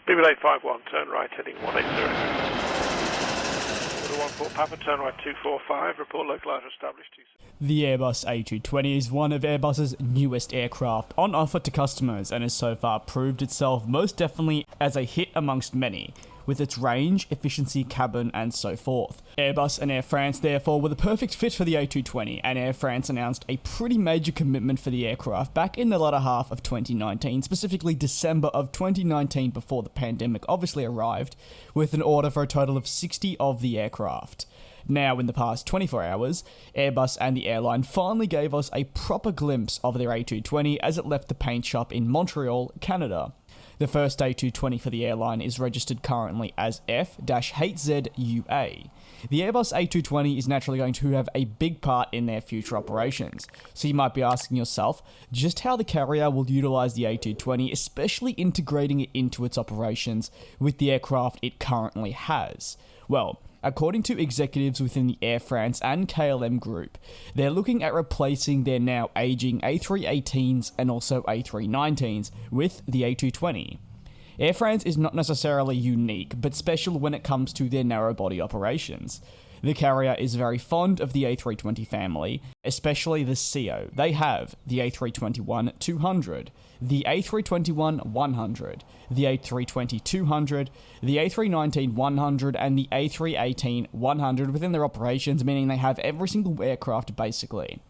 People 851, turn right, heading 180. 14 Papa, turn right 245, report localizer established. The Airbus A220 is one of Airbus's newest aircraft on offer to customers and has so far proved itself most definitely as a hit amongst many, with its range, efficiency, cabin and so forth. Airbus and Air France therefore were the perfect fit for the A220, and Air France announced a pretty major commitment for the aircraft back in the latter half of 2019, specifically December of 2019 before the pandemic obviously arrived, with an order for a total of 60 of the aircraft. Now, in the past 24 hours, Airbus and the airline finally gave us a proper glimpse of their A220 as it left the paint shop in Montreal, Canada. The first A220 for the airline is registered currently as F-8ZUA. The Airbus A220 is naturally going to have a big part in their future operations, so you might be asking yourself just how the carrier will utilise the A220, especially integrating it into its operations with the aircraft it currently has. Well, according to executives within the Air France and KLM group, they're looking at replacing their now aging A318s and also A319s with the A220. Air France is not necessarily unique, but special when it comes to their narrow-body operations. The carrier is very fond of the A320 family, especially the CO. They have the A321-200, the A321-100, the A320-200, the A319-100, and the A318-100 within their operations, meaning they have every single aircraft basically.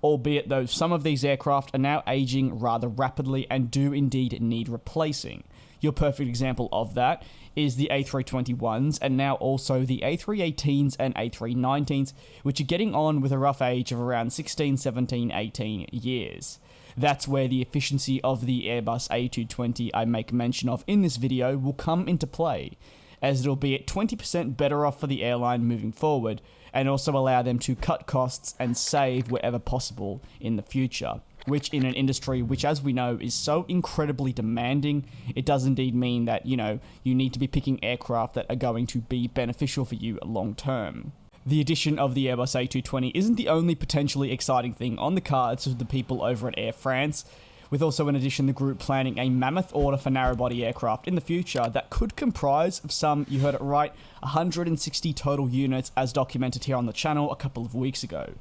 Albeit though some of these aircraft are now aging rather rapidly and do indeed need replacing. Your perfect example of that is the A321s and now also the A318s and A319s, which are getting on with a rough age of around 16, 17, 18 years. That's where the efficiency of the Airbus A220 I make mention of in this video will come into play, as it'll be at 20% better off for the airline moving forward, and also allow them to cut costs and save wherever possible in the future. Which in an industry which, as we know, is so incredibly demanding, it does indeed mean that, you need to be picking aircraft that are going to be beneficial for you long term. The addition of the Airbus A220 isn't the only potentially exciting thing on the cards for the people over at Air France, with also in addition the group planning a mammoth order for narrow-body aircraft in the future that could comprise of some, you heard it right, 160 total units as documented here on the channel a couple of weeks ago.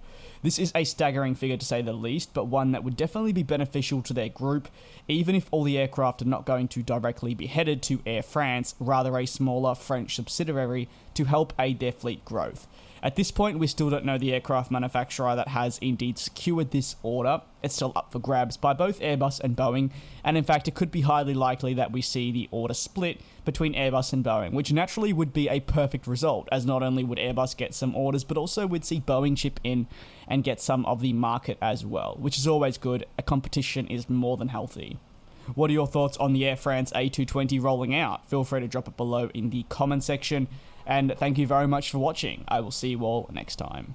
This is a staggering figure to say the least, but one that would definitely be beneficial to their group, even if all the aircraft are not going to directly be headed to Air France, rather a smaller French subsidiary to help aid their fleet growth. At this point, we still don't know the aircraft manufacturer that has indeed secured this order. It's still up for grabs by both Airbus and Boeing, and in fact it could be highly likely that we see the order split between Airbus and Boeing, which naturally would be a perfect result, as not only would Airbus get some orders, but also we'd see Boeing chip in and get some of the market as well, which is always good. A competition is more than healthy. What are your thoughts on the Air France A220 rolling out? Feel free to drop it below in the comment section. And thank you very much for watching. I will see you all next time.